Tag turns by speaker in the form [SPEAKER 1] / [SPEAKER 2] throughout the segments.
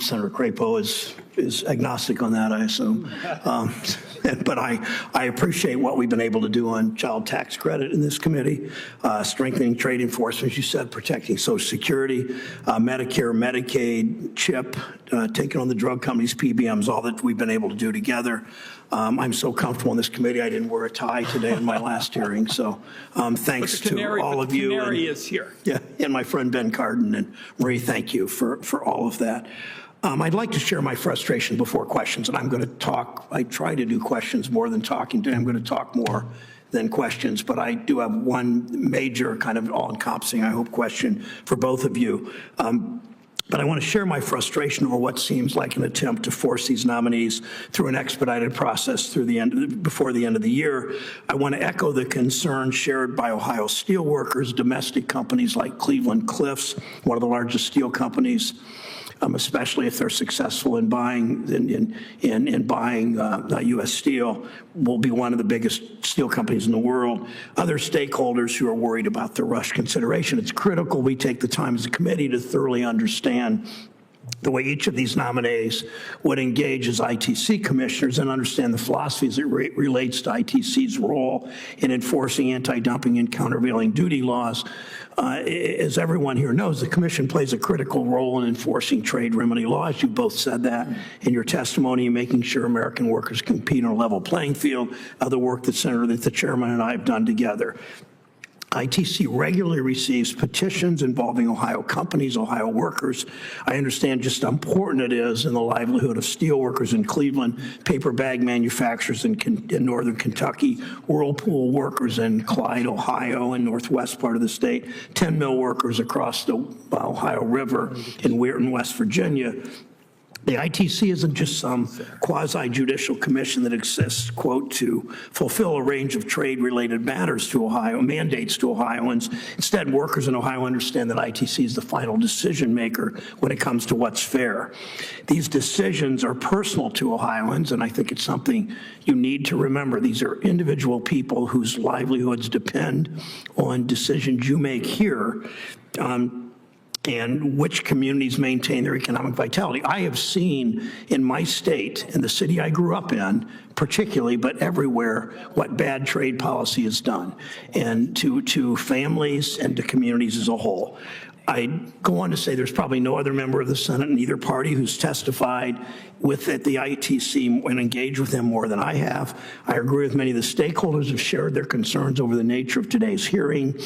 [SPEAKER 1] Senator Crapo is agnostic on that, I assume. But I appreciate what we've been able to do on child tax credit in this committee, strengthening trade enforcement, as you said, protecting Social Security, Medicare, Medicaid, CHIP, taking on the drug companies, PBMs, all that we've been able to do together. I'm so comfortable in this committee, I didn't wear a tie today in my last hearing. So thanks to all of you.
[SPEAKER 2] Canary is here.
[SPEAKER 1] Yeah, and my friend Ben Cardin and Marie, thank you for all of that. I'd like to share my frustration before questions, and I'm going to talk. I try to do questions more than talking today. I'm going to talk more than questions, but I do have one major kind of all-encompassing, I hope, question for both of you. But I want to share my frustration over what seems like an attempt to force these nominees through an expedited process before the end of the year. I want to echo the concerns shared by Ohio steelworkers, domestic companies like Cleveland-Cliffs, one of the largest steel companies, especially if they're successful in buying U.S. steel, will be one of the biggest steel companies in the world. Other stakeholders who are worried about the rush consideration. It's critical we take the time as a committee to thoroughly understand the way each of these nominees would engage as ITC commissioners and understand the philosophies that relates to ITC's role in enforcing anti-dumping and countervailing duty laws. As everyone here knows, the Commission plays a critical role in enforcing trade remedy laws. You both said that in your testimony, making sure American workers compete on a level playing field, the work that the Chairman and I have done together. ITC regularly receives petitions involving Ohio companies, Ohio workers. I understand just how important it is in the livelihood of steel workers in Cleveland, paper bag manufacturers in northern Kentucky, Whirlpool workers in Clyde, Ohio, and northwest part of the state, 10 mill workers across the Ohio River in Weirton, West Virginia. The ITC isn't just some quasi-judicial commission that exists, quote, to fulfill a range of trade-related matters to Ohio, mandates to Ohioans. Instead, workers in Ohio understand that ITC is the final decision maker when it comes to what's fair. These decisions are personal to Ohioans, and I think it's something you need to remember. These are individual people whose livelihoods depend on decisions you make here. And which communities maintain their economic vitality. I have seen in my state, in the city I grew up in, particularly, but everywhere, what bad trade policy has done, and to families and to communities as a whole. I go on to say there's probably no other member of the Senate in either party who's testified at the ITC and engaged with them more than I have. I agree with many of the stakeholders have shared their concerns over the nature of today's hearing.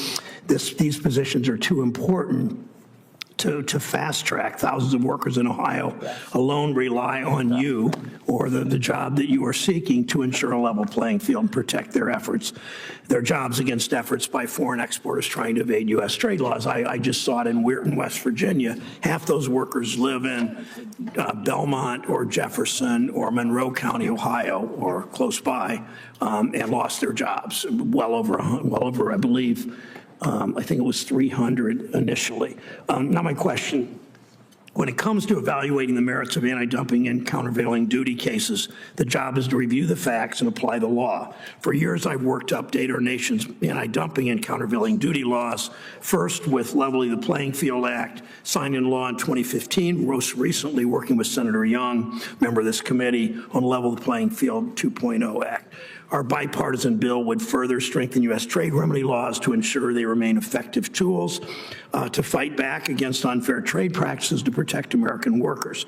[SPEAKER 1] These positions are too important to fast track. Thousands of workers in Ohio alone rely on you or the job that you are seeking to ensure a level playing field and protect their jobs against efforts by foreign exporters trying to evade U.S. trade laws. I just saw it in Weirton, West Virginia. Half those workers live in Belmont or Jefferson or Monroe County, Ohio, or close by, and lost their jobs. Well over, I believe, I think it was 300 initially. Now my question, when it comes to evaluating the merits of anti-dumping and countervailing duty cases, the job is to review the facts and apply the law. For years, I've worked to update our nation's anti-dumping and countervailing duty laws, first with Leveling the Playing Field Act, signed into law in 2015, most recently working with Senator Young, member of this committee, on Level the Playing Field 2.0 Act. Our bipartisan bill would further strengthen U.S. trade remedy laws to ensure they remain effective tools to fight back against unfair trade practices to protect American workers.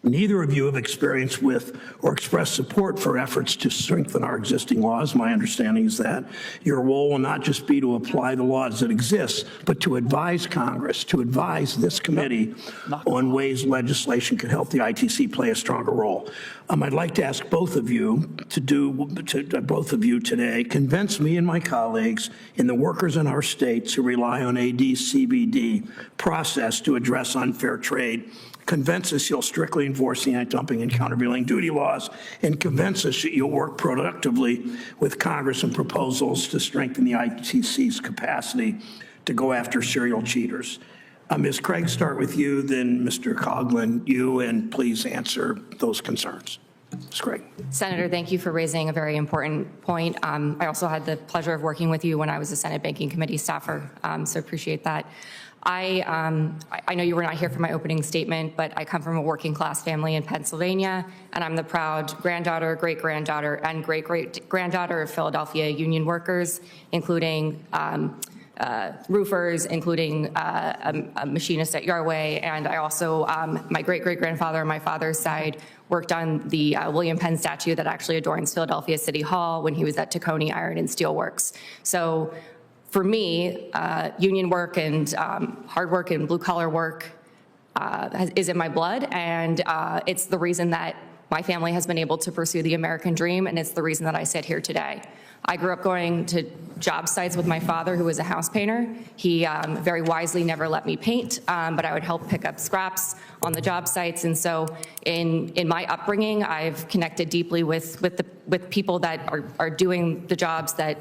[SPEAKER 1] Neither of you have experience with or expressed support for efforts to strengthen our existing laws. My understanding is that your role will not just be to apply the laws that exist, but to advise Congress, to advise this committee on ways legislation could help the ITC play a stronger role. I'd like to ask both of you today, convince me and my colleagues and the workers in our states who rely on AD/CVD process to address unfair trade. Convince us you'll strictly enforce the anti-dumping and countervailing duty laws, and convince us that you'll work productively with Congress on proposals to strengthen the ITC's capacity to go after serial cheaters. Ms. Craig, start with you, then Mr. Coughlin, you, and please answer those concerns. Ms. Craig.
[SPEAKER 3] Senator, thank you for raising a very important point. I also had the pleasure of working with you when I was a Senate Banking Committee staffer, so appreciate that. I know you were not here for my opening statement, but I come from a working class family in Pennsylvania, and I'm the proud granddaughter, great-granddaughter, and great-great-granddaughter of Philadelphia union workers, including roofers, including a machinist at Yarway, and I also, my great-great-grandfather on my father's side worked on the William Penn statue that actually adorns Philadelphia City Hall when he was at Tacony Iron and Steel Works. So for me, union work and hard work and blue-collar work is in my blood, and it's the reason that my family has been able to pursue the American dream, and it's the reason that I sit here today. I grew up going to job sites with my father, who was a house painter. He very wisely never let me paint, but I would help pick up scraps on the job sites. And so in my upbringing, I've connected deeply with people that are doing the jobs that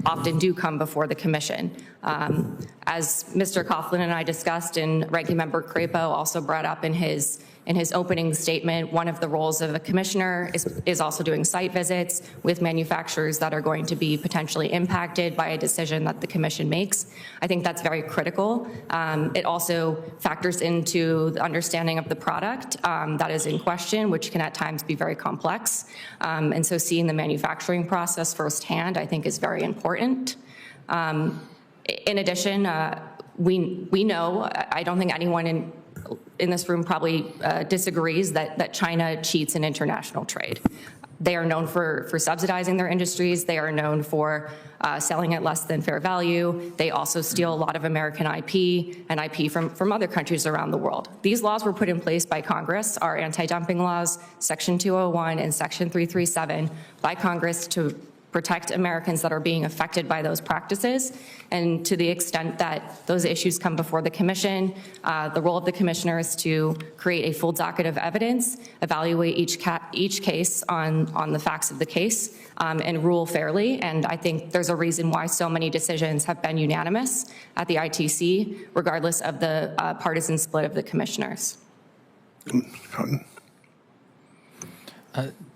[SPEAKER 3] often do come before the commission. As Mr. Coughlin and I discussed, and Ranking Member Crapo also brought up in his opening statement, one of the roles of a commissioner is also doing site visits with manufacturers that are going to be potentially impacted by a decision that the commission makes. I think that's very critical. It also factors into the understanding of the product that is in question, which can at times be very complex. And so seeing the manufacturing process firsthand, I think, is very important. In addition, we know, I don't think anyone in this room probably disagrees that China cheats in international trade. They are known for subsidizing their industries. They are known for selling at less than fair value. They also steal a lot of American IP and IP from other countries around the world. These laws were put in place by Congress, our anti-dumping laws, Section 201 and Section 337, by Congress to protect Americans that are being affected by those practices. And to the extent that those issues come before the commission, the role of the commissioner is to create a full docket of evidence, evaluate each case on the facts of the case, and rule fairly. And I think there's a reason why so many decisions have been unanimous at the ITC, regardless of the partisan split of the commissioners.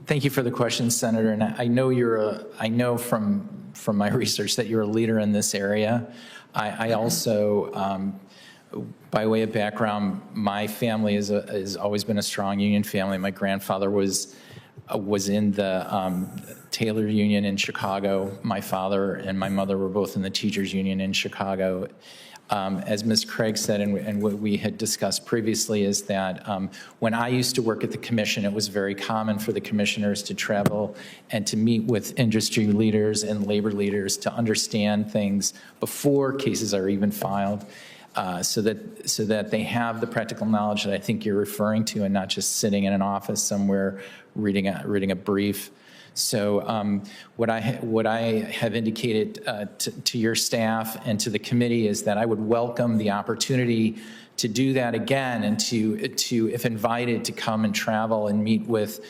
[SPEAKER 2] Thank you for the question, Senator. And I know from my research that you're a leader in this area. I also, by way of background, my family has always been a strong union family. My grandfather was in the Taylor Union in Chicago. My father and my mother were both in the Teachers Union in Chicago. As Ms. Craig said, and what we had discussed previously, is that when I used to work at the commission, it was very common for the commissioners to travel and to meet with industry leaders and labor leaders to understand things before cases are even filed, so that they have the practical knowledge that I think you're referring to, and not just sitting in an office somewhere reading a brief. So what I have indicated to your staff and to the committee is that I would welcome the opportunity to do that again, and to if invited, to come and travel and meet with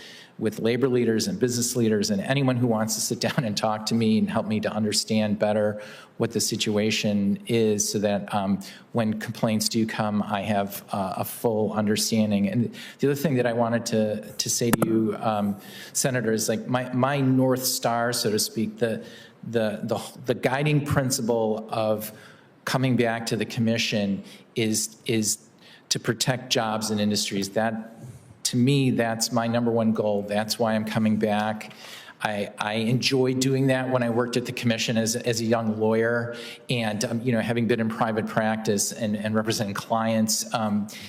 [SPEAKER 2] labor leaders and business leaders and anyone who wants to sit down and talk to me and help me to understand better what the situation is, so that when complaints do come, I have a full understanding. And the other thing that I wanted to say to you, Senator, is like my North Star, so to speak, the guiding principle of coming back to the commission is to protect jobs and industries. That, to me, that's my #1 goal. That's why I'm coming back. I enjoyed doing that when I worked at the commission as a young lawyer, and having been in private practice and representing clients,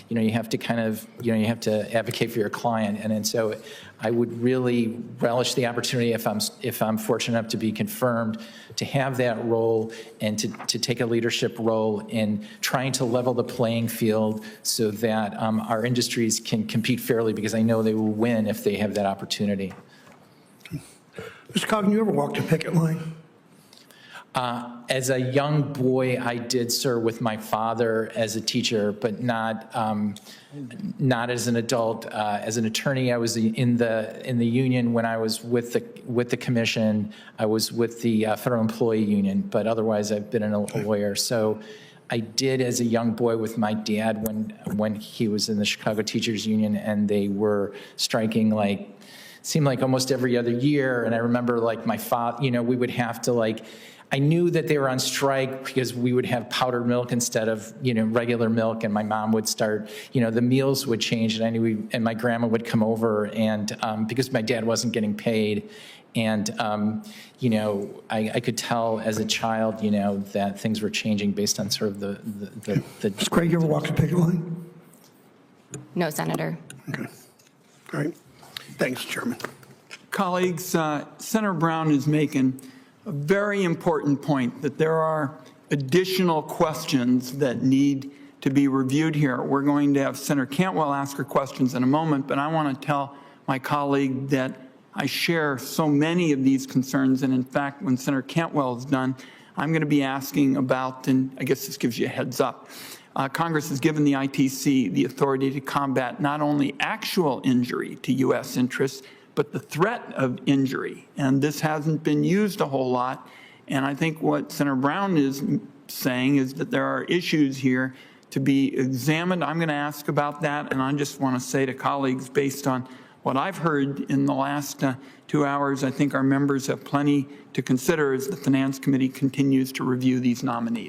[SPEAKER 2] you have to kind of, you have to advocate for your client, and so I would really relish the opportunity, if I'm fortunate enough to be confirmed, to have that role and to take a leadership role in trying to level the playing field so that our industries can compete fairly, because I know they will win if they have that opportunity.
[SPEAKER 1] Mr. Coggan, you ever walked a picket line?
[SPEAKER 2] As a young boy, I did, sir, with my father as a teacher, but not as an adult. As an attorney, I was in the union when I was with the commission. I was with the Federal Employee Union, but otherwise, I've been a lawyer. So I did, as a young boy, with my dad when he was in the Chicago Teachers Union, and they were striking seemed like almost every other year. And I remember, like, my father, we would have to, I knew that they were on strike because we would have powdered milk instead of, regular milk, and my mom would start, the meals would change, and I knew and my grandma would come over, and because my dad wasn't getting paid, and, I could tell as a child, that things were changing based on sort of the
[SPEAKER 1] Does Craig ever walk the picket line?
[SPEAKER 3] No, Senator.
[SPEAKER 1] Okay. All right. Thanks, Chairman.
[SPEAKER 4] Colleagues, Senator Brown is making a very important point that there are additional questions that need to be reviewed here. We're going to have Senator Cantwell ask her questions in a moment, but I want to tell my colleague that I share so many of these concerns, and in fact, when Senator Cantwell is done, I'm going to be asking about, and I guess this gives you a heads up, Congress has given the ITC the authority to combat not only actual injury to U.S. interests, but the threat of injury. And this hasn't been used a whole lot. And I think what Senator Brown is saying is that there are issues here to be examined. I'm going to ask about that. And I just want to say to colleagues, based on what I've heard in the last 2 hours, I think our members have plenty to consider as the Finance Committee continues to review these nominees.